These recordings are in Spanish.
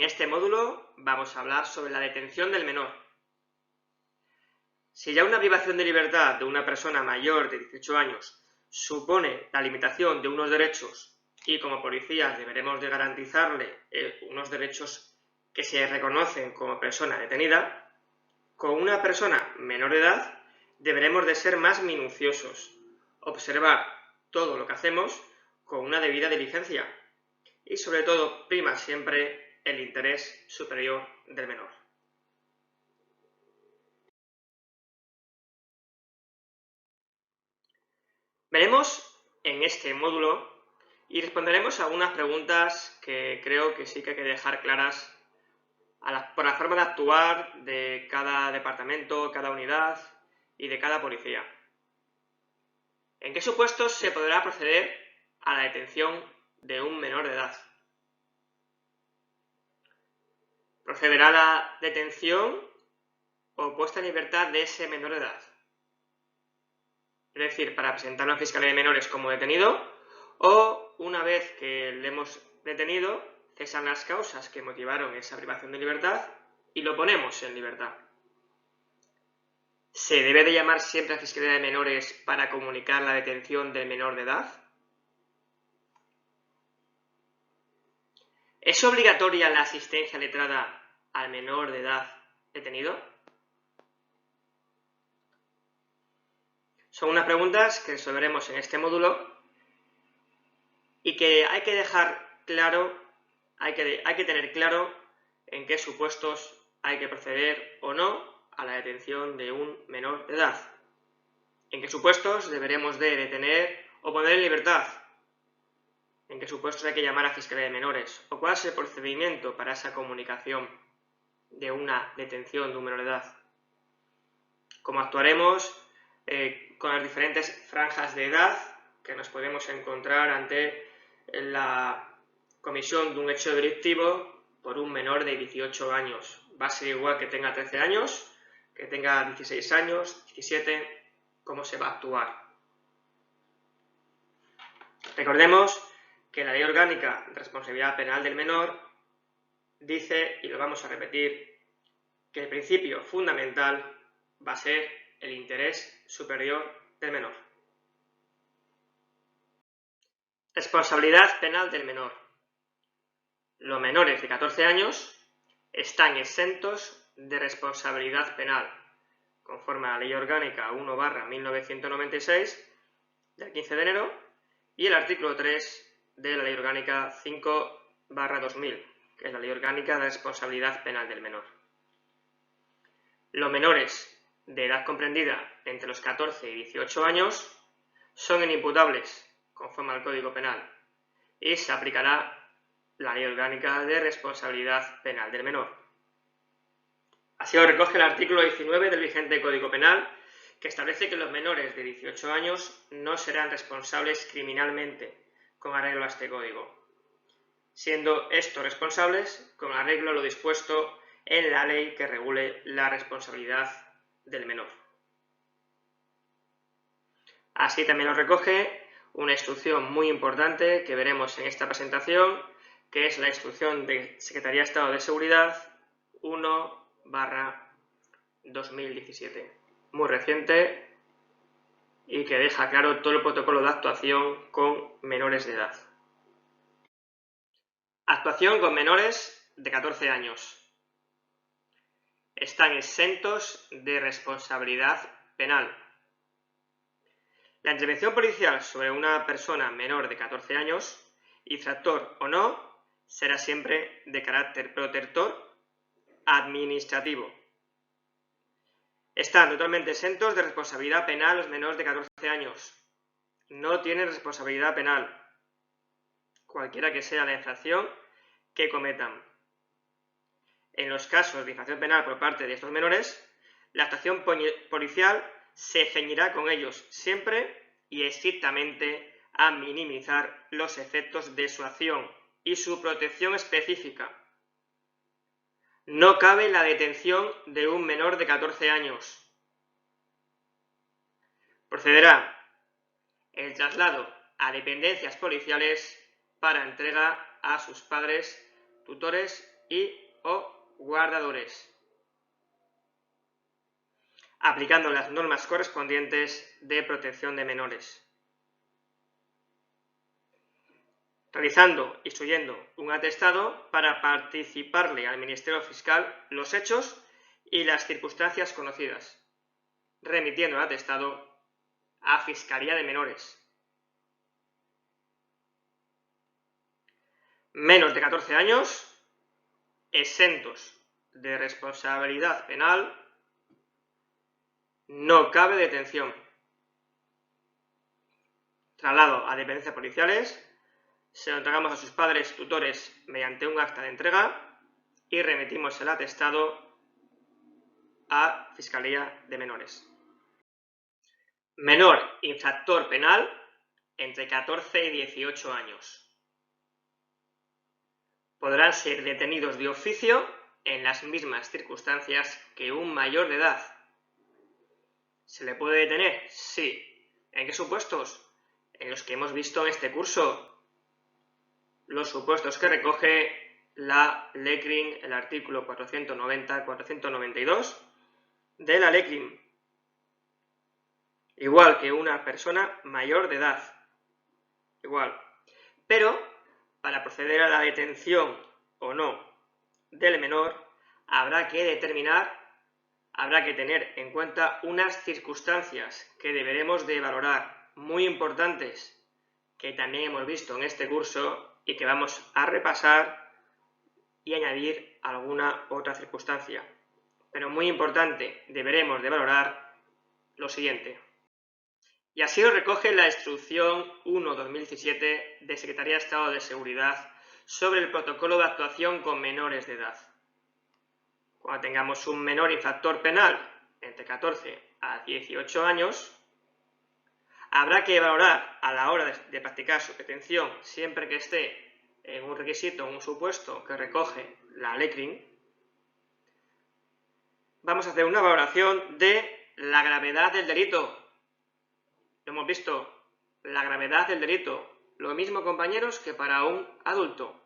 En este módulo vamos a hablar sobre la detención del menor. Si ya una privación de libertad de una persona mayor de 18 años supone la limitación de unos derechos y como policías deberemos de garantizarle unos derechos que se reconocen como persona detenida, con una persona menor de edad deberemos de ser más minuciosos, observar todo lo que hacemos con una debida diligencia y sobre todo prima siempre el interés superior del menor. Veremos en este módulo y responderemos a algunas preguntas que creo que sí que hay que dejar claras por la forma de actuar de cada departamento, cada unidad y de cada policía. ¿En qué supuestos se podrá proceder a la detención de un menor de edad? ¿Procederá la detención o puesta en libertad de ese menor de edad? Es decir, para presentarlo a la Fiscalía de Menores como detenido, o una vez que le hemos detenido, cesan las causas que motivaron esa privación de libertad y lo ponemos en libertad. ¿Se debe de llamar siempre a la Fiscalía de Menores para comunicar la detención del menor de edad? ¿Es obligatoria la asistencia letrada al menor de edad detenido? Son unas preguntas que resolveremos en este módulo y que hay que dejar claro, hay que tener claro en qué supuestos hay que proceder o no a la detención de un menor de edad. En qué supuestos deberemos de detener o poner en libertad. En qué supuestos hay que llamar a Fiscalía de Menores. O cuál es el procedimiento para esa comunicación de una detención de un menor de edad. Cómo actuaremos con las diferentes franjas de edad que nos podemos encontrar ante la comisión de un hecho delictivo por un menor de 18 años. Va a ser igual que tenga 13 años, que tenga 16 años, 17, cómo se va a actuar. Recordemos que la Ley Orgánica de Responsabilidad Penal del Menor dice, y lo vamos a repetir, que el principio fundamental va a ser el interés superior del menor. Responsabilidad penal del menor. Los menores de 14 años están exentos de responsabilidad penal, conforme a la Ley Orgánica 1/1996 del 15 de enero y el artículo 3 de la Ley Orgánica 5/2000, que es la Ley Orgánica de Responsabilidad Penal del Menor. Los menores de edad comprendida entre los 14 y 18 años son inimputables conforme al Código Penal y se aplicará la Ley Orgánica de Responsabilidad Penal del Menor. Así lo recoge el artículo 19 del vigente Código Penal, que establece que los menores de 18 años no serán responsables criminalmente con arreglo a este código, siendo estos responsables con arreglo a lo dispuesto en la ley que regule la responsabilidad del menor. Así también lo recoge una instrucción muy importante que veremos en esta presentación, que es la instrucción de Secretaría de Estado de Seguridad 1/2017, muy reciente y que deja claro todo el protocolo de actuación con menores de edad. Actuación con menores de 14 años. Están exentos de responsabilidad penal. La intervención policial sobre una persona menor de 14 años, infractor o no, será siempre de carácter protector administrativo. Están totalmente exentos de responsabilidad penal los menores de 14 años. No tienen responsabilidad penal, cualquiera que sea la infracción que cometan. En los casos de infracción penal por parte de estos menores, la actuación policial se ceñirá con ellos siempre y estrictamente a minimizar los efectos de su acción y su protección específica. No cabe la detención de un menor de 14 años. Procederá el traslado a dependencias policiales para entrega a sus padres, tutores o guardadores, aplicando las normas correspondientes de protección de menores, realizando, instruyendo un atestado para participarle al Ministerio Fiscal los hechos y las circunstancias conocidas, remitiendo el atestado a Fiscalía de Menores. Menos de 14 años, exentos de responsabilidad penal, no cabe detención. Traslado a dependencias policiales, se lo entregamos a sus padres tutores mediante un acta de entrega y remitimos el atestado a Fiscalía de Menores. Menor infractor penal entre 14 y 18 años. Podrán ser detenidos de oficio en las mismas circunstancias que un mayor de edad. ¿Se le puede detener? Sí. ¿En qué supuestos? En los que hemos visto en este curso. Los supuestos que recoge la LECRIM, el artículo 490-492 de la LECRIM. Igual que una persona mayor de edad. Igual. Pero, para proceder a la detención o no del menor, habrá que determinar, habrá que tener en cuenta unas circunstancias que deberemos de valorar, muy importantes, que también hemos visto en este curso y que vamos a repasar y añadir alguna otra circunstancia. Pero muy importante, deberemos de valorar lo siguiente. Y así lo recoge la Instrucción 1/2017 de Secretaría de Estado de Seguridad sobre el protocolo de actuación con menores de edad. Cuando tengamos un menor infractor penal entre 14 a 18 años, habrá que valorar a la hora de practicar su detención, siempre que esté en un requisito, en un supuesto que recoge la LECRIM, vamos a hacer una valoración de la gravedad del delito. Hemos visto la gravedad del delito, lo mismo, compañeros, que para un adulto.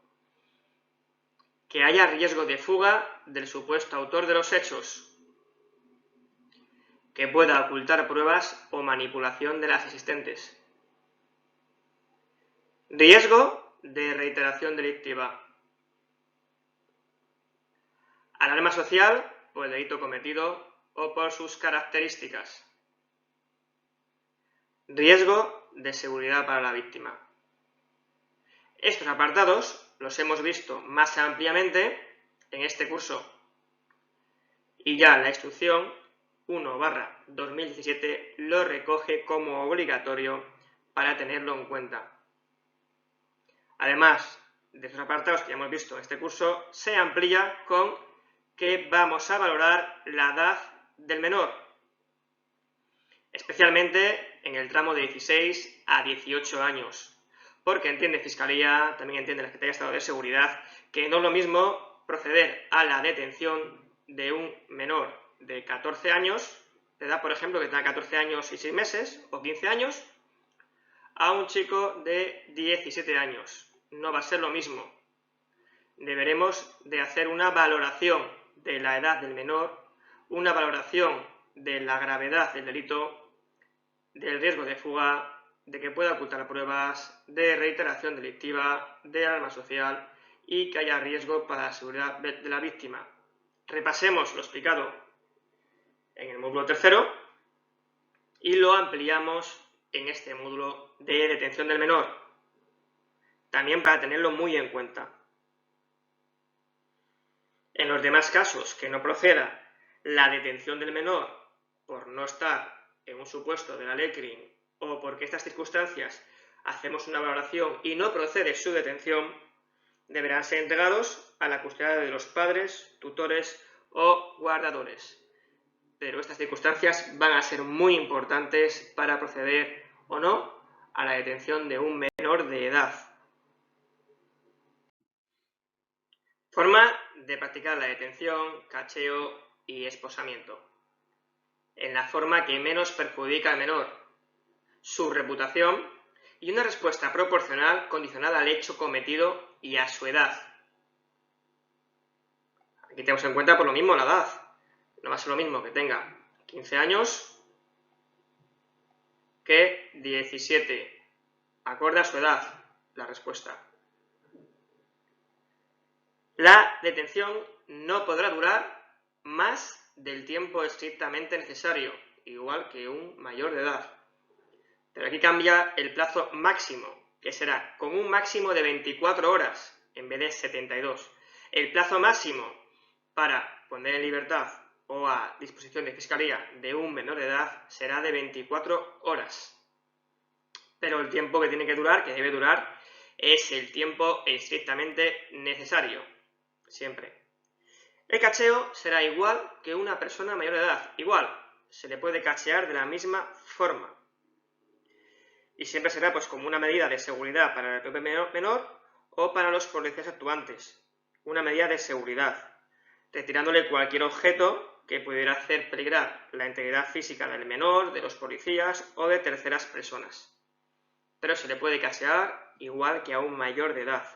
Que haya riesgo de fuga del supuesto autor de los hechos, que pueda ocultar pruebas o manipulación de las existentes. Riesgo de reiteración delictiva. Alarma social por el delito cometido o por sus características. Riesgo de seguridad para la víctima. Estos apartados los hemos visto más ampliamente en este curso y ya la Instrucción 1/2017 lo recoge como obligatorio para tenerlo en cuenta. Además de estos apartados que ya hemos visto en este curso, se amplía con que vamos a valorar la edad del menor, especialmente en el tramo de 16 a 18 años, porque entiende Fiscalía, también entiende la Secretaría de Estado de Seguridad, que no es lo mismo proceder a la detención de un menor de 14 años, de edad, por ejemplo, que tenga 14 años y 6 meses, o 15 años, a un chico de 17 años. No va a ser lo mismo. Deberemos de hacer una valoración de la edad del menor, una valoración de la gravedad del delito, del riesgo de fuga, de que pueda ocultar pruebas, de reiteración delictiva, de alarma social y que haya riesgo para la seguridad de la víctima. Repasemos lo explicado en el módulo tercero y lo ampliamos en este módulo de detención del menor, también para tenerlo muy en cuenta. En los demás casos que no proceda la detención del menor por no estar en un supuesto de la LECRIM o porque estas circunstancias hacemos una valoración y no procede su detención, deberán ser entregados a la custodia de los padres, tutores o guardadores. Pero estas circunstancias van a ser muy importantes para proceder o no a la detención de un menor de edad. Forma de practicar la detención, cacheo y esposamiento. En la forma que menos perjudica al menor, su reputación y una respuesta proporcional condicionada al hecho cometido y a su edad. Aquí tenemos en cuenta por lo mismo la edad. No va a ser lo mismo que tenga 15 años que 17. Acorde a su edad, la respuesta. La detención no podrá durar más del tiempo estrictamente necesario, igual que un mayor de edad. Pero aquí cambia el plazo máximo, que será con un máximo de 24 horas en vez de 72. El plazo máximo para poner en libertad o a disposición de Fiscalía de un menor de edad será de 24 horas. Pero el tiempo que tiene que durar, que debe durar, es el tiempo estrictamente necesario, siempre. El cacheo será igual que una persona mayor de edad, igual, se le puede cachear de la misma forma. Y siempre será pues como una medida de seguridad para el propio menor o para los policías actuantes, una medida de seguridad, retirándole cualquier objeto que pudiera hacer peligrar la integridad física del menor, de los policías o de terceras personas. Pero se le puede cachear igual que a un mayor de edad.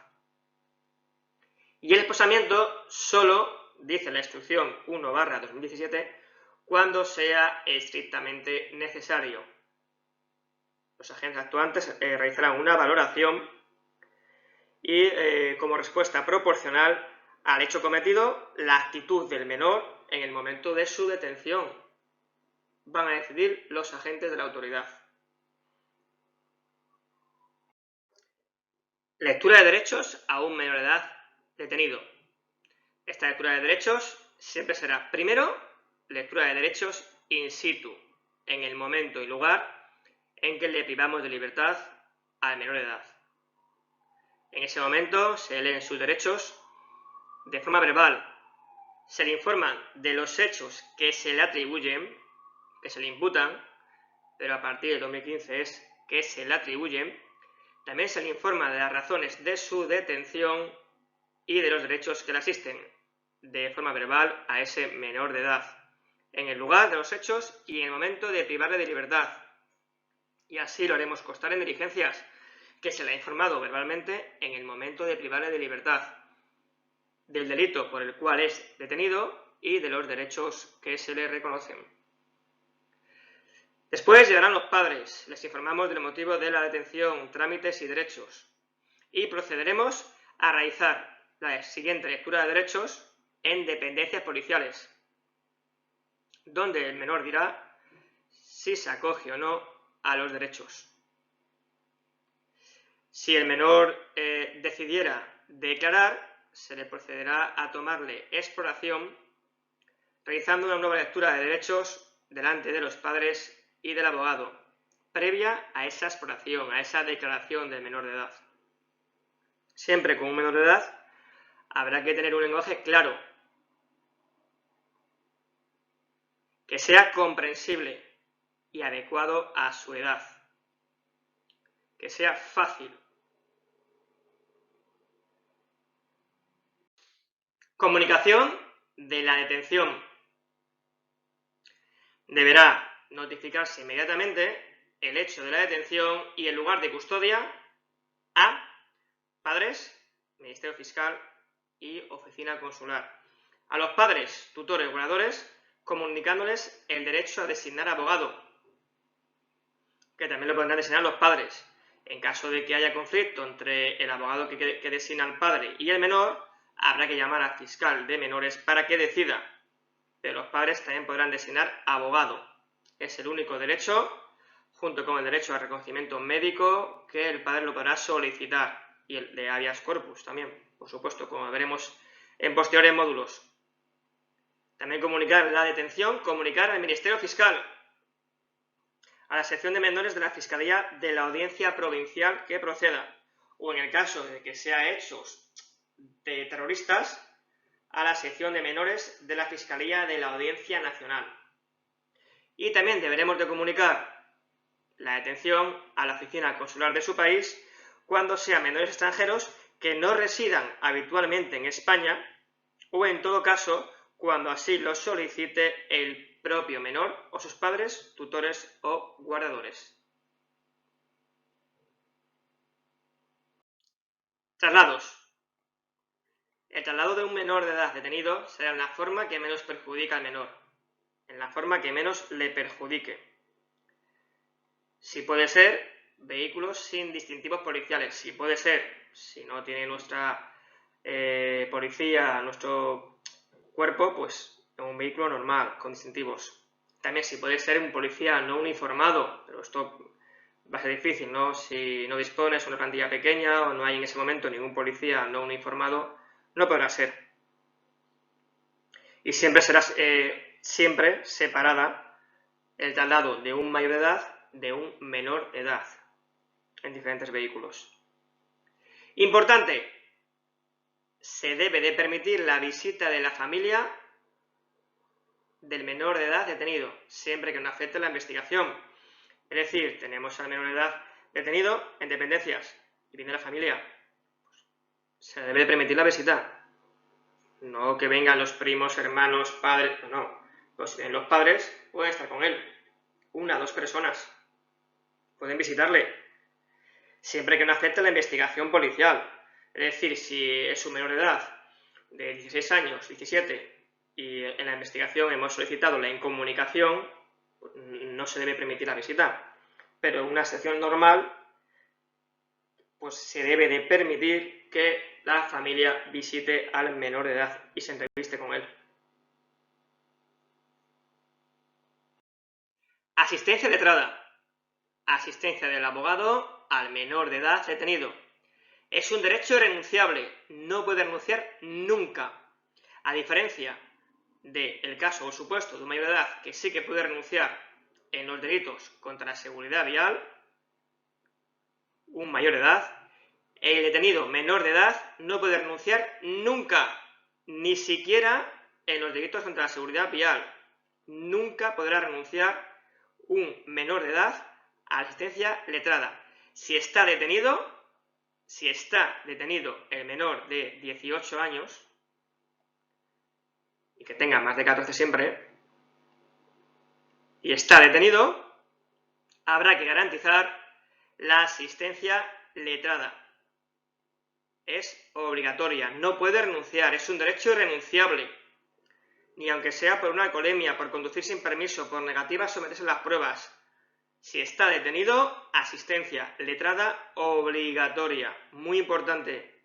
Y el esposamiento solo, dice la instrucción 1/2017, cuando sea estrictamente necesario. Los agentes actuantes realizarán una valoración y, como respuesta proporcional al hecho cometido, la actitud del menor en el momento de su detención. Van a decidir los agentes de la autoridad. Lectura de derechos a un menor de edad detenido. Esta lectura de derechos siempre será, primero, lectura de derechos in situ, en el momento y lugar en que le privamos de libertad al menor de edad. En ese momento se leen sus derechos de forma verbal, se le informan de los hechos que se le atribuyen, que se le imputan, pero a partir de 2015 es que se le atribuyen. También se le informa de las razones de su detención y de los derechos que le asisten de forma verbal a ese menor de edad, en el lugar de los hechos y en el momento de privarle de libertad. Y así lo haremos constar en diligencias, que se le ha informado verbalmente en el momento de privarle de libertad, del delito por el cual es detenido y de los derechos que se le reconocen. Después llegarán los padres, les informamos del motivo de la detención, trámites y derechos, y procederemos a realizar la siguiente lectura de derechos en dependencias policiales, donde el menor dirá si se acoge o no a los derechos. Si el menor decidiera declarar, se le procederá a tomarle exploración, realizando una nueva lectura de derechos delante de los padres y del abogado, previa a esa exploración, a esa declaración del menor de edad. Siempre con un menor de edad habrá que tener un lenguaje claro, que sea comprensible y adecuado a su edad, que sea fácil. Comunicación de la detención. Deberá notificarse inmediatamente el hecho de la detención y el lugar de custodia a padres, Ministerio Fiscal y Oficina Consular. A los padres, tutores, guardadores, comunicándoles el derecho a designar abogado, que también lo podrán designar los padres. En caso de que haya conflicto entre el abogado que designa al padre y el menor, habrá que llamar al fiscal de menores para que decida. Pero los padres también podrán designar abogado. Es el único derecho, junto con el derecho al reconocimiento médico, que el padre lo podrá solicitar. Y el de habeas corpus también, por supuesto, como veremos en posteriores módulos. También comunicar la detención, comunicar al Ministerio Fiscal, a la sección de menores de la Fiscalía de la Audiencia Provincial que proceda, o en el caso de que sea hechos de terroristas, a la sección de menores de la Fiscalía de la Audiencia Nacional. Y también deberemos de comunicar la detención a la oficina consular de su país cuando sean menores extranjeros que no residan habitualmente en España o, en todo caso, cuando así lo solicite el propio menor o sus padres, tutores o guardadores. Traslados. El traslado de un menor de edad detenido será en la forma que menos perjudica al menor, en la forma que menos le perjudique. Si puede ser, vehículos sin distintivos policiales. Si puede ser, si no tiene nuestra policía, nuestro cuerpo, pues un vehículo normal, con distintivos. También si puede ser un policía no uniformado, pero esto va a ser difícil, ¿no? Si no dispones de una plantilla pequeña o no hay en ese momento ningún policía no uniformado, no podrá ser. Y siempre será siempre separada el traslado de un mayor de edad de un menor de edad en diferentes vehículos. Importante, se debe de permitir la visita de la familia del menor de edad detenido, siempre que no afecte la investigación. Es decir, tenemos al menor de edad detenido en dependencias y viene la familia. Pues, se debe de permitir la visita. No que vengan los primos, hermanos, padres, no. Pues si vienen los padres, pueden estar con él. 1 o 2 personas. Pueden visitarle. Siempre que no afecte la investigación policial. Es decir, si es un menor de edad de 16 años, 17, y en la investigación hemos solicitado la incomunicación, no se debe permitir la visita. Pero en una excepción normal, pues se debe de permitir que la familia visite al menor de edad y se entreviste con él. Asistencia letrada. Asistencia del abogado al menor de edad detenido. Es un derecho irrenunciable, no puede renunciar nunca. A diferencia del caso o supuesto de un mayor de edad que sí que puede renunciar en los delitos contra la seguridad vial, un mayor de edad, el detenido menor de edad no puede renunciar nunca, ni siquiera en los delitos contra la seguridad vial. Nunca podrá renunciar un menor de edad a asistencia letrada. Si está detenido el menor de 18 años, y que tenga más de 14 siempre, y está detenido, habrá que garantizar la asistencia letrada. Es obligatoria, no puede renunciar, es un derecho irrenunciable. Ni aunque sea por una alcoholemia, por conducir sin permiso, por negativa a someterse a las pruebas. Si está detenido, asistencia letrada obligatoria. Muy importante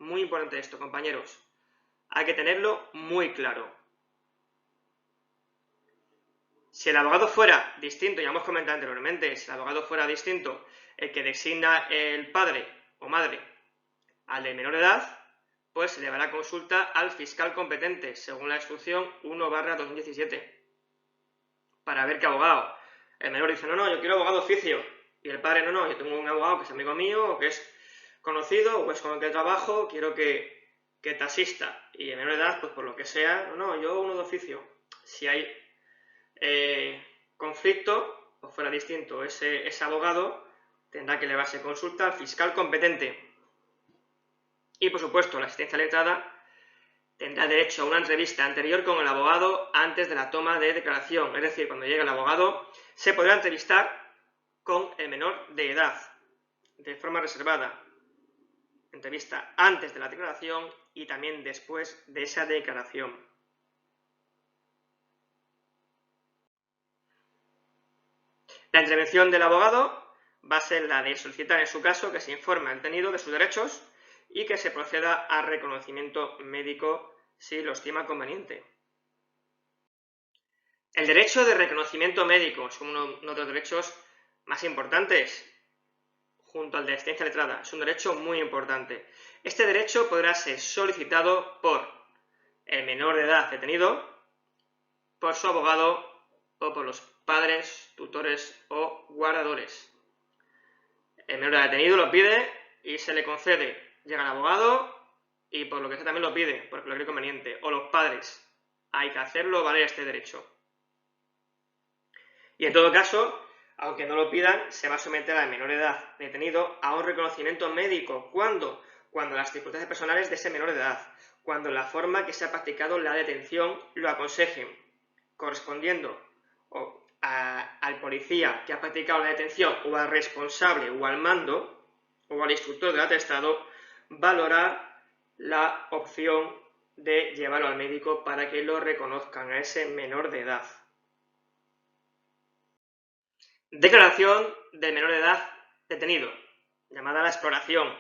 esto, compañeros. Hay que tenerlo muy claro. Si el abogado fuera distinto, ya hemos comentado anteriormente, si el abogado fuera distinto, el que designa el padre o madre al de menor edad, pues se le dará consulta al fiscal competente, según la instrucción 1/2017, para ver qué abogado. El menor dice, no, yo quiero abogado oficio, y el padre, no, yo tengo un abogado que es amigo mío, o que es conocido, o es con el que trabajo, quiero que te asista. Y el menor de edad, pues por lo que sea, no, yo uno de oficio. Si hay conflicto, o fuera distinto ese abogado, tendrá que elevarse consulta al fiscal competente. Y, por supuesto, la asistencia letrada tendrá derecho a una entrevista anterior con el abogado antes de la toma de declaración. Es decir, cuando llegue el abogado, se podrá entrevistar con el menor de edad, de forma reservada. Entrevista antes de la declaración y también después de esa declaración. La intervención del abogado va a ser la de solicitar, en su caso, que se informe al detenido de sus derechos y que se proceda a reconocimiento médico si lo estima conveniente. El derecho de reconocimiento médico es uno de los derechos más importantes, junto al de asistencia letrada. Es un derecho muy importante. Este derecho podrá ser solicitado por el menor de edad detenido, por su abogado o por los padres, tutores o guardadores. El menor de edad detenido lo pide y se le concede. Llega el abogado y por lo que sea también lo pide, porque lo cree conveniente. O los padres. Hay que hacerlo valer este derecho. Y en todo caso, aunque no lo pidan, se va a someter al menor de edad detenido a un reconocimiento médico. ¿Cuándo? Cuando las circunstancias personales de ese menor de edad, cuando la forma que se ha practicado la detención lo aconsejen, correspondiendo al policía que ha practicado la detención o al responsable o al mando o al instructor del atestado, valorar la opción de llevarlo al médico para que lo reconozcan a ese menor de edad. Declaración del menor de edad detenido, llamada la exploración.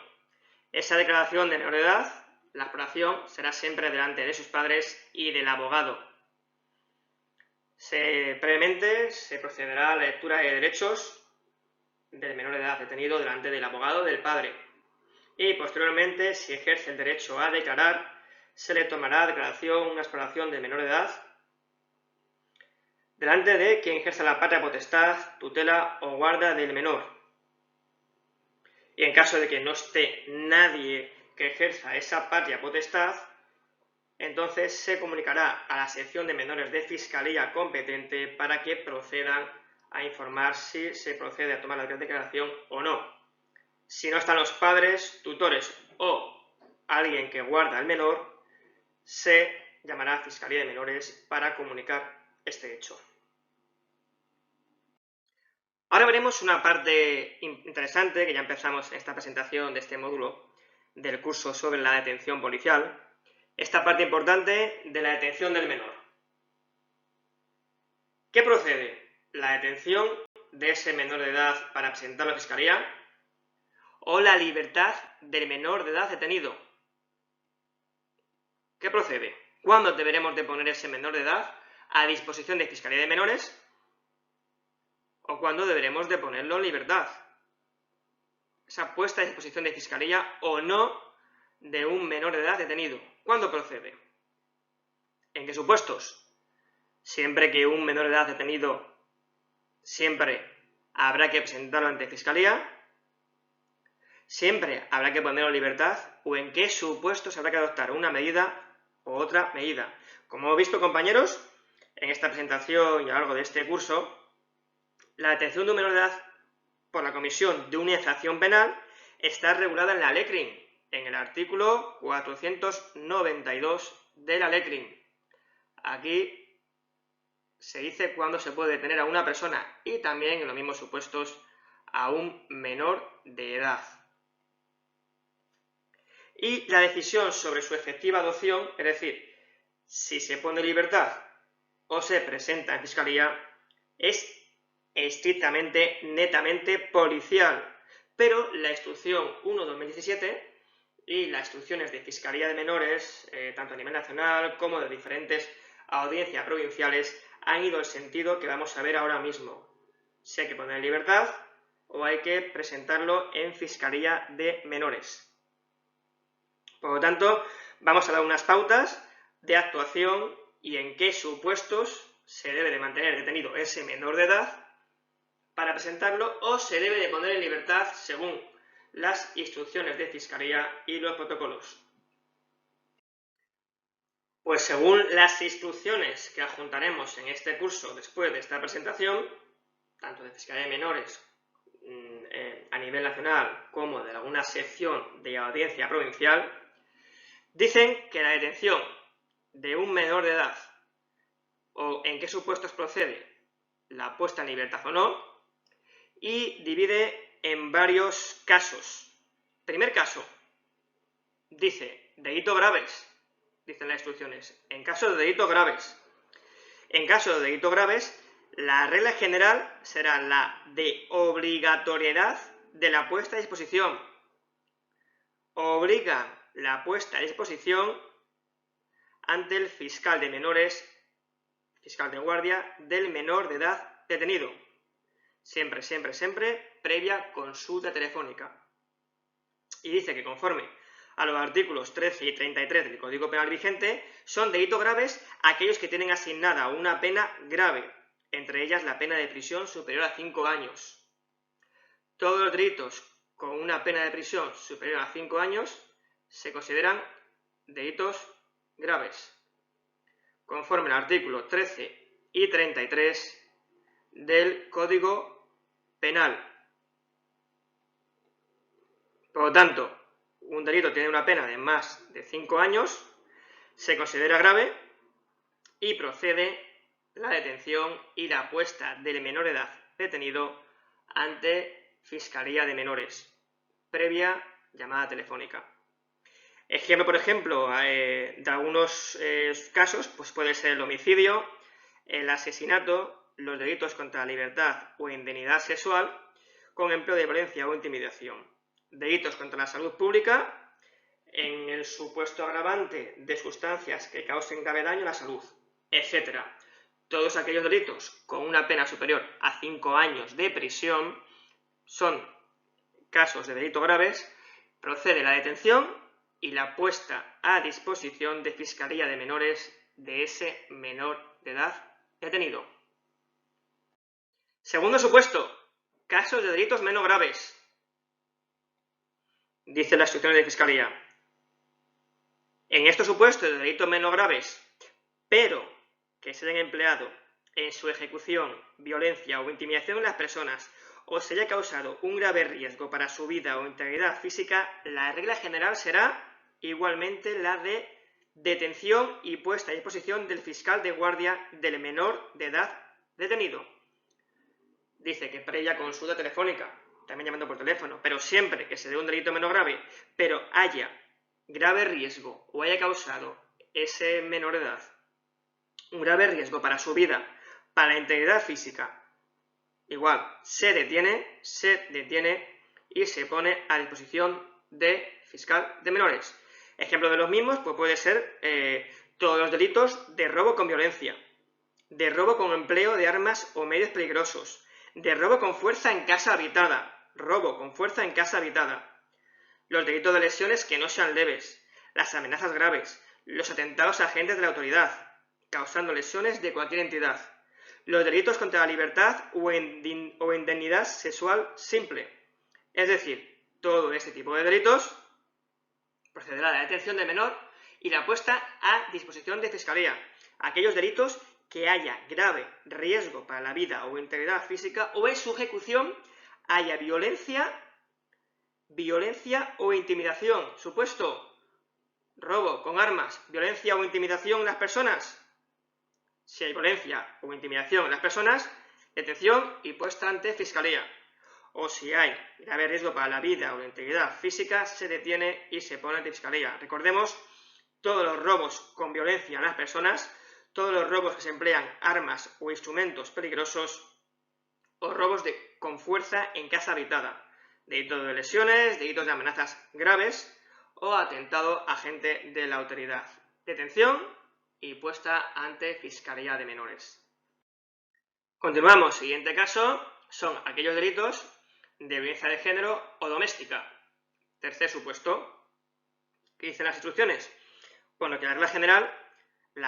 Esa declaración de menor de edad, la exploración, será siempre delante de sus padres y del abogado. Previamente se procederá a la lectura de derechos del menor de edad detenido delante del abogado del padre. Y posteriormente, si ejerce el derecho a declarar, se le tomará declaración, una exploración del menor de edad delante de quien ejerza la patria potestad, tutela o guarda del menor. Y en caso de que no esté nadie que ejerza esa patria potestad, entonces se comunicará a la sección de menores de Fiscalía competente para que procedan a informar si se procede a tomar la declaración o no. Si no están los padres, tutores o alguien que guarda al menor, se llamará a Fiscalía de Menores para comunicar este hecho. Ahora veremos una parte interesante que ya empezamos en esta presentación de este módulo del curso sobre la detención policial, esta parte importante de la detención del menor. ¿Qué procede? ¿La detención de ese menor de edad para presentarlo a la Fiscalía o la libertad del menor de edad detenido? ¿Qué procede? ¿Cuándo deberemos de poner ese menor de edad a disposición de Fiscalía de Menores o cuándo deberemos de ponerlo en libertad? Esa puesta a disposición de Fiscalía o no de un menor de edad detenido. ¿Cuándo procede? ¿En qué supuestos? Siempre que un menor de edad detenido, siempre habrá que presentarlo ante Fiscalía, siempre habrá que ponerlo en libertad, o en qué supuestos habrá que adoptar una medida o otra medida. Como hemos visto, compañeros, en esta presentación y a lo largo de este curso, la detención de un menor de edad por la comisión de una infracción penal está regulada en la LECRIM, en el artículo 492 de la LECRIM. Aquí se dice cuándo se puede detener a una persona y también, en los mismos supuestos, a un menor de edad. Y la decisión sobre su efectiva adopción, es decir, si se pone en libertad o se presenta en Fiscalía, es estrictamente, netamente policial. Pero la instrucción 1/2017 y las instrucciones de Fiscalía de Menores, tanto a nivel nacional como de diferentes audiencias provinciales, han ido en el sentido que vamos a ver ahora mismo. Si hay que poner en libertad o hay que presentarlo en Fiscalía de Menores. Por lo tanto, vamos a dar unas pautas de actuación y en qué supuestos se debe de mantener detenido ese menor de edad para presentarlo o se debe de poner en libertad según las instrucciones de Fiscalía y los protocolos. Pues según las instrucciones que adjuntaremos en este curso después de esta presentación, tanto de Fiscalía de Menores a nivel nacional como de alguna sección de audiencia provincial, dicen que la detención de un menor de edad o en qué supuestos procede la puesta en libertad o no, y divide en varios casos. Primer caso, dice delitos graves, dicen las instrucciones. En caso de delitos graves, la regla general será la de obligatoriedad de la puesta a disposición. Obliga la puesta a disposición ante el fiscal de menores, fiscal de guardia, del menor de edad detenido. Siempre, siempre, siempre, previa consulta telefónica. Y dice que conforme a los artículos 13 y 33 del Código Penal vigente, son delitos graves aquellos que tienen asignada una pena grave, entre ellas la pena de prisión superior a 5 años. Todos los delitos con una pena de prisión superior a 5 años se consideran delitos graves, conforme al artículo 13 y 33 del Código Penal. Por lo tanto, un delito tiene una pena de más de 5 años, se considera grave y procede la detención y la puesta del menor de edad detenido ante Fiscalía de Menores, previa llamada telefónica. Ejemplo, por ejemplo, de algunos casos, pues puede ser el homicidio, el asesinato, los delitos contra la libertad o indemnidad sexual, con empleo de violencia o intimidación. Delitos contra la salud pública, en el supuesto agravante de sustancias que causen grave daño a la salud, etc. Todos aquellos delitos con una pena superior a 5 años de prisión son casos de delitos graves, procede la detención y la puesta a disposición de Fiscalía de Menores de ese menor de edad detenido. Segundo supuesto, casos de delitos menos graves. Dice las instrucciones de Fiscalía. En estos supuestos de delitos menos graves, pero que se hayan empleado en su ejecución violencia o intimidación en las personas o se haya causado un grave riesgo para su vida o integridad física, la regla general será igualmente la de detención y puesta a disposición del fiscal de guardia del menor de edad detenido. Dice que previa consulta telefónica, también llamando por teléfono, pero siempre que se dé un delito menos grave, pero haya grave riesgo o haya causado ese menor de edad un grave riesgo para su vida, para la integridad física, igual, se detiene y se pone a disposición de fiscal de menores. Ejemplo de los mismos, pues puede ser todos los delitos de robo con violencia, de robo con empleo de armas o medios peligrosos, de robo con fuerza en casa habitada, los delitos de lesiones que no sean leves, las amenazas graves, los atentados a agentes de la autoridad, causando lesiones de cualquier entidad, los delitos contra la libertad o indemnidad sexual simple. Es decir, todo este tipo de delitos procederá a la detención del menor y la puesta a disposición de Fiscalía. Aquellos delitos que haya grave riesgo para la vida o integridad física o en su ejecución haya violencia o intimidación. Supuesto, robo con armas, violencia o intimidación en las personas. Si hay violencia o intimidación en las personas, detención y puesta ante Fiscalía. O si hay grave riesgo para la vida o la integridad física, se detiene y se pone ante Fiscalía. Recordemos, todos los robos con violencia en las personas, todos los robos que se emplean armas o instrumentos peligrosos, o robos con fuerza en casa habitada, delitos de lesiones, delitos de amenazas graves o atentado a agente de la autoridad. Detención y puesta ante Fiscalía de Menores. Continuamos. Siguiente caso son aquellos delitos de violencia de género o doméstica. Tercer supuesto. ¿Qué dicen las instrucciones? Bueno, que la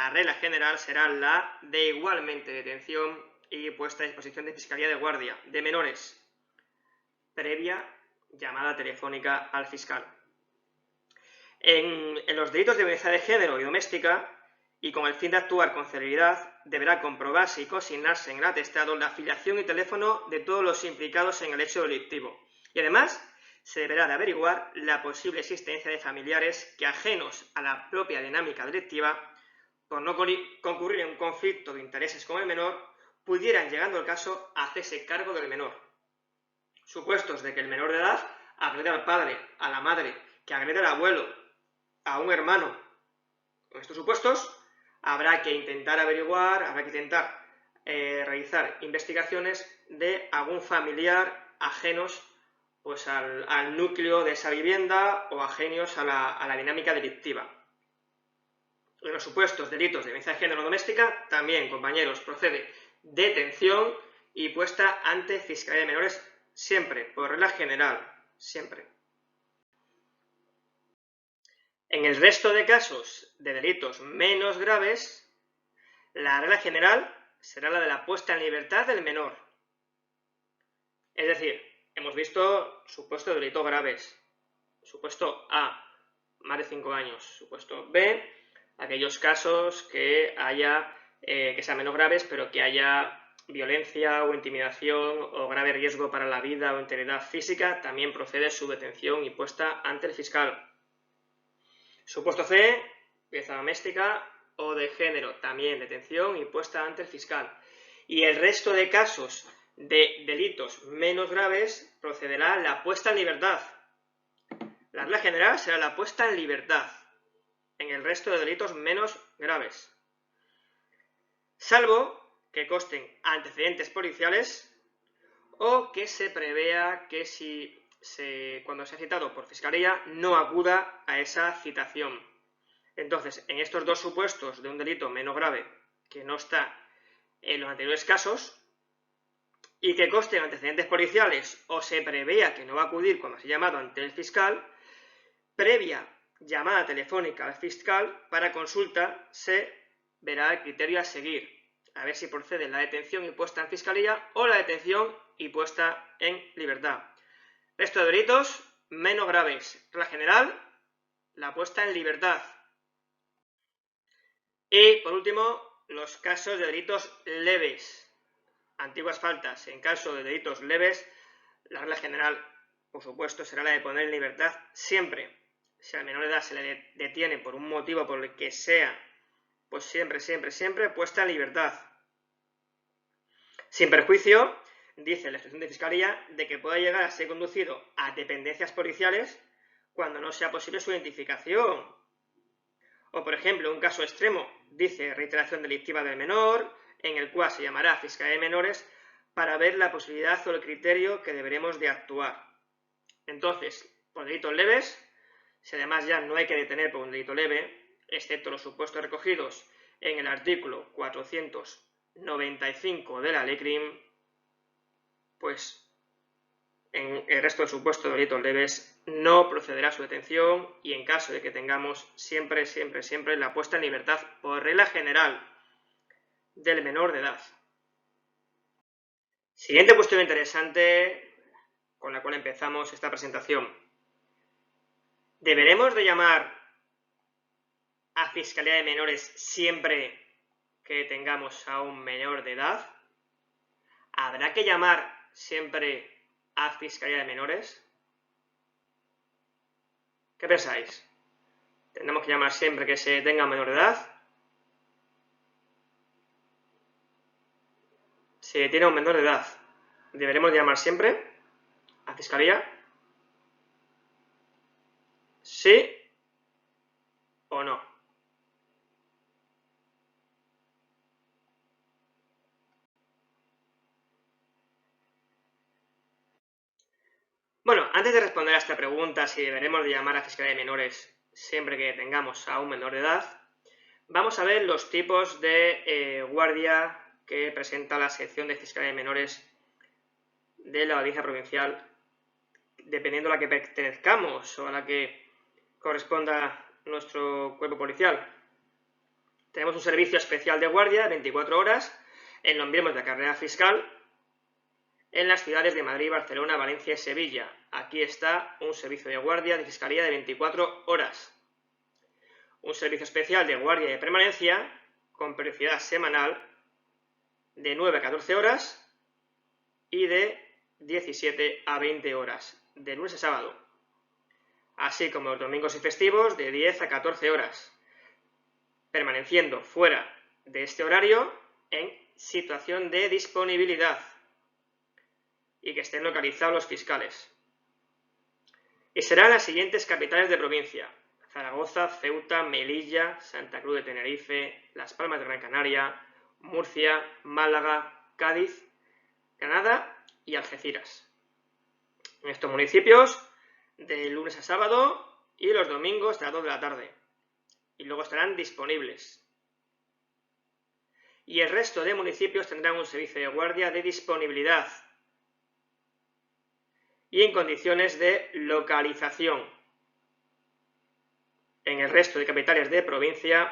regla general será la de igualmente detención y puesta a disposición de Fiscalía de Guardia de Menores, previa llamada telefónica al fiscal. En los delitos de violencia de género y doméstica, y con el fin de actuar con celeridad, deberá comprobarse y consignarse en el atestado la filiación y teléfono de todos los implicados en el hecho delictivo. Y además, se deberá de averiguar la posible existencia de familiares que, ajenos a la propia dinámica delictiva, por no concurrir en un conflicto de intereses con el menor, pudieran, llegando al caso, hacerse cargo del menor. Supuestos de que el menor de edad agrede al padre, a la madre, que agrede al abuelo, a un hermano. Con estos supuestos habrá que intentar averiguar, realizar investigaciones de algún familiar ajenos pues, al núcleo de esa vivienda o ajenos a la dinámica delictiva. En los supuestos delitos de violencia de género doméstica, también, compañeros, procede detención y puesta ante Fiscalía de Menores, siempre, por regla general, siempre. En el resto de casos de delitos menos graves, la regla general será la de la puesta en libertad del menor. Es decir, hemos visto supuestos de delitos graves. Supuesto A, más de 5 años. Supuesto B, aquellos casos que sean menos graves, pero que haya violencia o intimidación o grave riesgo para la vida o integridad física, también procede su detención y puesta ante el fiscal. Supuesto C, violencia doméstica o de género, también detención y puesta ante el fiscal. Y el resto de casos de delitos menos graves procederá la puesta en libertad. La regla general será la puesta en libertad en el resto de delitos menos graves, salvo que consten antecedentes policiales o que se prevea que cuando sea citado por Fiscalía no acuda a esa citación. Entonces, en estos dos supuestos de un delito menos grave que no está en los anteriores casos y que consten antecedentes policiales o se prevea que no va a acudir cuando sea llamado ante el fiscal, previa llamada telefónica al fiscal para consulta se verá el criterio a seguir, a ver si procede la detención y puesta en Fiscalía o la detención y puesta en libertad. Resto de delitos menos graves. Regla general, la puesta en libertad. Y, por último, los casos de delitos leves. Antiguas faltas. En caso de delitos leves, la regla general, por supuesto, será la de poner en libertad siempre. Si al menor de edad se le detiene por un motivo por el que sea, pues siempre puesta en libertad. Sin perjuicio, dice la instrucción de Fiscalía, de que pueda llegar a ser conducido a dependencias policiales cuando no sea posible su identificación. O, por ejemplo, un caso extremo, dice reiteración delictiva del menor, en el cual se llamará a Fiscalía de Menores para ver la posibilidad o el criterio que deberemos de actuar. Entonces, por delitos leves, si además ya no hay que detener por un delito leve, excepto los supuestos recogidos en el artículo 495 de la Ley CRIM, pues en el resto de supuestos de delitos leves no procederá a su detención y en caso de que tengamos siempre la puesta en libertad por regla general del menor de edad. Siguiente cuestión interesante con la cual empezamos esta presentación. ¿Deberemos de llamar a Fiscalía de Menores siempre que tengamos a un menor de edad? ¿Habrá que llamar siempre a Fiscalía de Menores? ¿Qué pensáis? ¿Tendremos que llamar siempre que se tenga menor de edad? Si tiene un menor de edad, ¿deberemos llamar siempre a Fiscalía? ¿Sí o no? Bueno, antes de responder a esta pregunta, si deberemos de llamar a Fiscalía de Menores siempre que tengamos a un menor de edad, vamos a ver los tipos de guardia que presenta la sección de Fiscalía de Menores de la Audiencia Provincial, dependiendo a la que pertenezcamos o a la que corresponda nuestro cuerpo policial. Tenemos un servicio especial de guardia, 24 horas, en los miembros de la carrera fiscal, en las ciudades de Madrid, Barcelona, Valencia y Sevilla. Aquí está un servicio de guardia de Fiscalía de 24 horas. Un servicio especial de guardia y de permanencia con periodicidad semanal de 9 a 14 horas y de 17 a 20 horas, de lunes a sábado. Así como los domingos y festivos de 10 a 14 horas, permaneciendo fuera de este horario en situación de disponibilidad y que estén localizados los fiscales. Y serán las siguientes capitales de provincia: Zaragoza, Ceuta, Melilla, Santa Cruz de Tenerife, Las Palmas de Gran Canaria, Murcia, Málaga, Cádiz, Granada y Algeciras. En estos municipios, de lunes a sábado y los domingos de las 2 de la tarde. Y luego estarán disponibles. Y el resto de municipios tendrán un servicio de guardia de disponibilidad y en condiciones de localización en el resto de capitales de provincia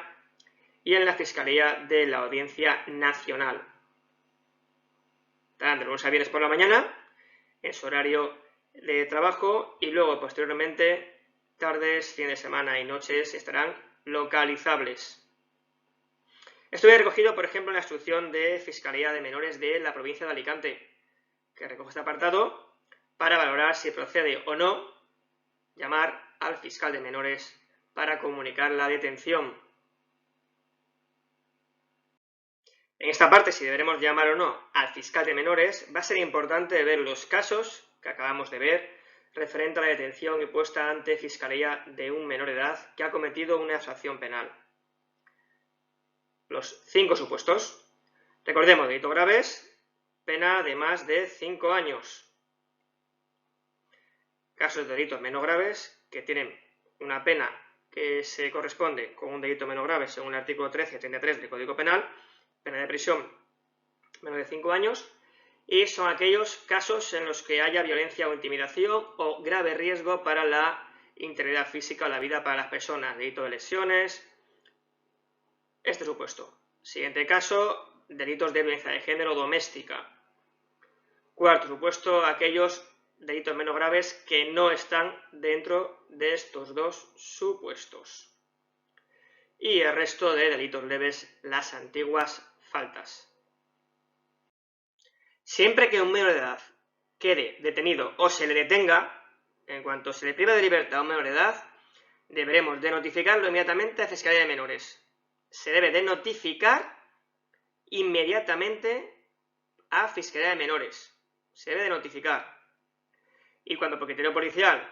y en la Fiscalía de la Audiencia Nacional. Estarán de lunes a viernes por la mañana, en su horario de trabajo, y luego posteriormente, tardes, fines de semana y noches, estarán localizables. Esto viene recogido, por ejemplo, en la instrucción de Fiscalía de Menores de la provincia de Alicante, que recoge este apartado para valorar si procede o no llamar al fiscal de menores para comunicar la detención. En esta parte, si deberemos llamar o no al fiscal de menores, va a ser importante ver los casos que acabamos de ver referente a la detención y puesta ante Fiscalía de un menor de edad que ha cometido una infracción penal. Los 5 supuestos. Recordemos, delitos graves, pena de más de 5 años. Casos de delitos menos graves que tienen una pena que se corresponde con un delito menos grave según el artículo 1333 del Código Penal, pena de prisión menos de 5 años, y son aquellos casos en los que haya violencia o intimidación o grave riesgo para la integridad física o la vida para las personas, delito de lesiones. Este supuesto. Siguiente caso, delitos de violencia de género doméstica. Cuarto supuesto, aquellos delitos menos graves que no están dentro de estos 2 supuestos. Y el resto de delitos leves, las antiguas faltas. Siempre que un menor de edad quede detenido o se le detenga, en cuanto se le priva de libertad a un menor de edad, deberemos de notificarlo inmediatamente a Fiscalía de Menores. Se debe de notificar inmediatamente a Fiscalía de Menores. Se debe de notificar. Y cuando por criterio policial,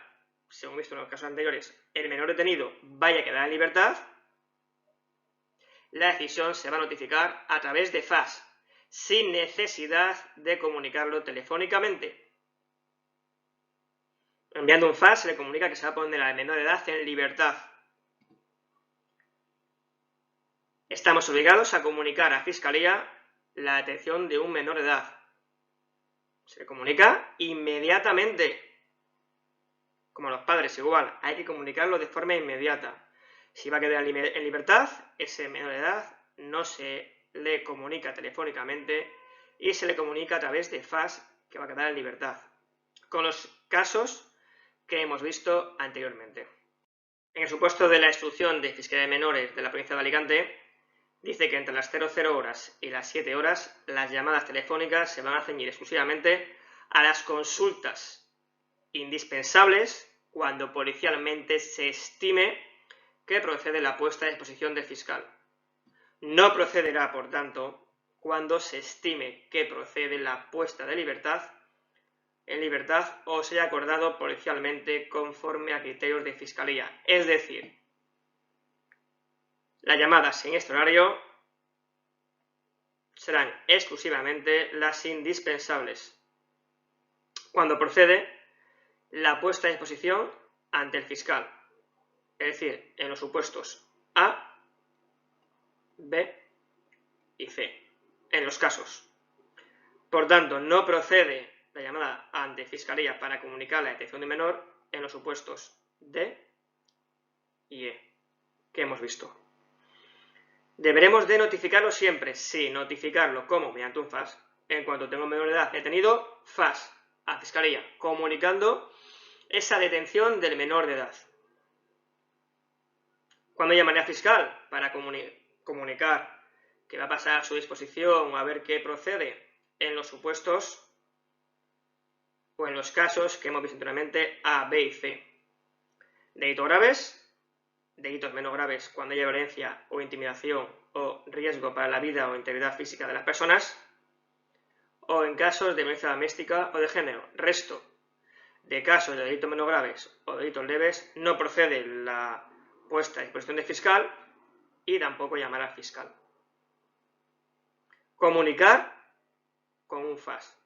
según visto en los casos anteriores, el menor detenido vaya a quedar en libertad, la decisión se va a notificar a través de FAS, sin necesidad de comunicarlo telefónicamente. Enviando un FAS se le comunica que se va a poner al menor de edad en libertad. Estamos obligados a comunicar a Fiscalía la detención de un menor de edad. Se le comunica inmediatamente. Como a los padres, igual, hay que comunicarlo de forma inmediata. Si va a quedar en libertad, ese menor de edad no se le comunica telefónicamente y se le comunica a través de FAS que va a quedar en libertad, con los casos que hemos visto anteriormente. En el supuesto de la instrucción de Fiscalía de Menores de la provincia de Alicante, dice que entre las 00 horas y las 7 horas las llamadas telefónicas se van a ceñir exclusivamente a las consultas indispensables cuando policialmente se estime que procede la puesta a disposición del fiscal. No procederá, por tanto, cuando se estime que procede la puesta de libertad en libertad o se haya acordado policialmente conforme a criterios de Fiscalía. Es decir, las llamadas en este horario serán exclusivamente las indispensables, cuando procede la puesta a disposición ante el fiscal, es decir, en los supuestos A, B y C, en los casos. Por tanto, no procede la llamada ante Fiscalía para comunicar la detención de menor en los supuestos D y E, que hemos visto. Deberemos de notificarlo siempre, sí, notificarlo como mediante un FAS. En cuanto tenga un menor de edad detenido, FAS a Fiscalía, comunicando esa detención del menor de edad. ¿Cuándo llamaré al fiscal? Para comunicar que va a pasar a su disposición o a ver qué procede en los supuestos o en los casos que hemos visto anteriormente A, B y C. Delitos graves, delitos menos graves cuando haya violencia o intimidación o riesgo para la vida o integridad física de las personas, o en casos de violencia doméstica o de género. Resto de casos de delitos menos graves o delitos leves no procede la puesta a disposición del fiscal y tampoco llamar al fiscal. Comunicar con un FAS.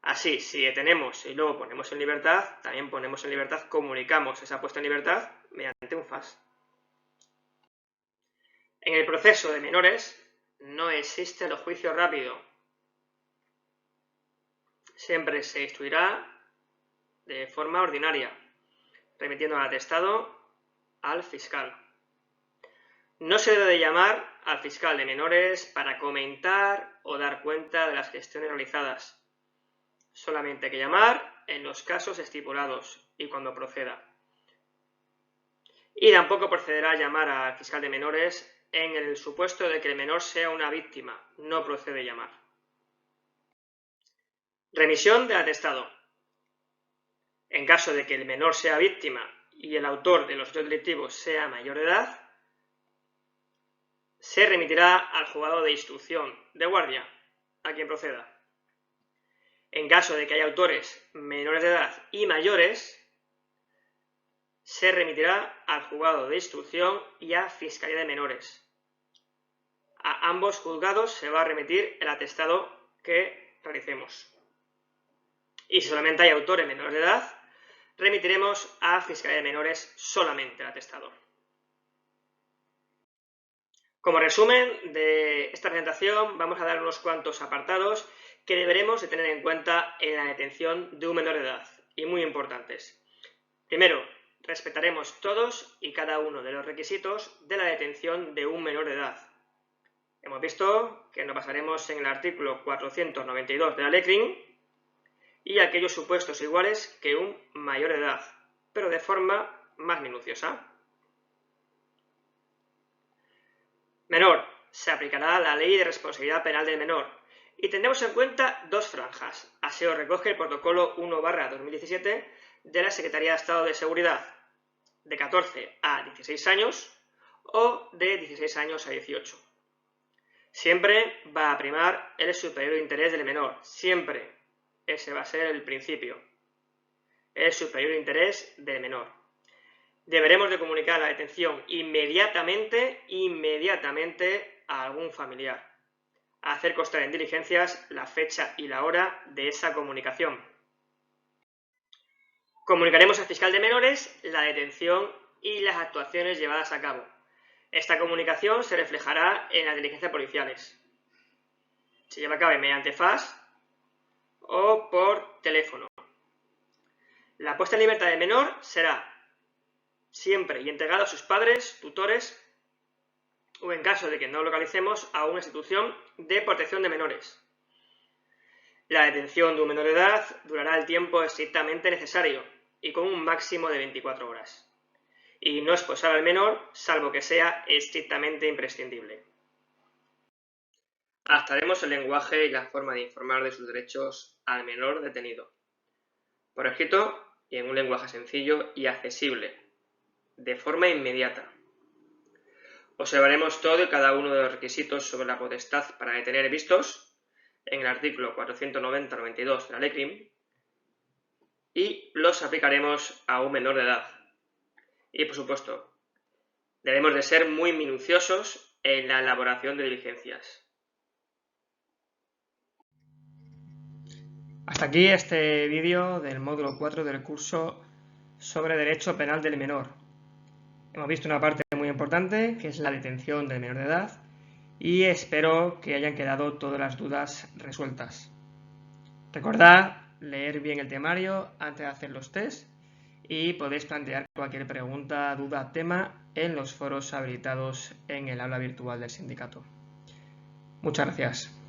Así, si detenemos y luego ponemos en libertad, también ponemos en libertad, comunicamos esa puesta en libertad mediante un FAS. En el proceso de menores no existe el juicio rápido. Siempre se instruirá de forma ordinaria, remitiendo el atestado al fiscal. No se debe llamar al fiscal de menores para comentar o dar cuenta de las gestiones realizadas. Solamente hay que llamar en los casos estipulados y cuando proceda. Y tampoco procederá a llamar al fiscal de menores en el supuesto de que el menor sea una víctima. No procede llamar. Remisión del atestado. En caso de que el menor sea víctima y el autor de los hechos delictivos sea mayor de edad, se remitirá al juzgado de instrucción de guardia, a quien proceda. En caso de que haya autores menores de edad y mayores, se remitirá al juzgado de instrucción y a Fiscalía de Menores. A ambos juzgados se va a remitir el atestado que realicemos. Y si solamente hay autores menores de edad, remitiremos a Fiscalía de Menores solamente el atestado. Como resumen de esta presentación, vamos a dar unos cuantos apartados que deberemos de tener en cuenta en la detención de un menor de edad, y muy importantes. Primero, respetaremos todos y cada uno de los requisitos de la detención de un menor de edad. Hemos visto que nos basaremos en el artículo 492 de la LECRIM y aquellos supuestos iguales que un mayor de edad, pero de forma más minuciosa. Menor. Se aplicará la Ley de Responsabilidad Penal del Menor y tendremos en cuenta dos franjas. Así lo recoge el Protocolo 1/2017 de la Secretaría de Estado de Seguridad, de 14 a 16 años o de 16 años a 18. Siempre va a primar el superior interés del menor, siempre. Ese va a ser el principio. El superior interés del menor. Deberemos de comunicar la detención inmediatamente a algún familiar. Hacer constar en diligencias la fecha y la hora de esa comunicación. Comunicaremos al fiscal de menores la detención y las actuaciones llevadas a cabo. Esta comunicación se reflejará en las diligencias policiales. Se lleva a cabo mediante fax o por teléfono. La puesta en libertad del menor será siempre y entregado a sus padres, tutores o, en caso de que no localicemos, a una institución de protección de menores. La detención de un menor de edad durará el tiempo estrictamente necesario y con un máximo de 24 horas. Y no esposar al menor, salvo que sea estrictamente imprescindible. Adaptaremos el lenguaje y la forma de informar de sus derechos al menor detenido, por escrito y en un lenguaje sencillo y accesible, de forma inmediata. Observaremos todo y cada uno de los requisitos sobre la potestad para detener vistos en el artículo 490-92 de la LECRIM y los aplicaremos a un menor de edad. Y, por supuesto, debemos de ser muy minuciosos en la elaboración de diligencias. Hasta aquí este vídeo del módulo 4 del curso sobre Derecho Penal del Menor. Hemos visto una parte muy importante, que es la detención del menor de edad, y espero que hayan quedado todas las dudas resueltas. Recordad leer bien el temario antes de hacer los test y podéis plantear cualquier pregunta, duda, tema en los foros habilitados en el aula virtual del sindicato. Muchas gracias.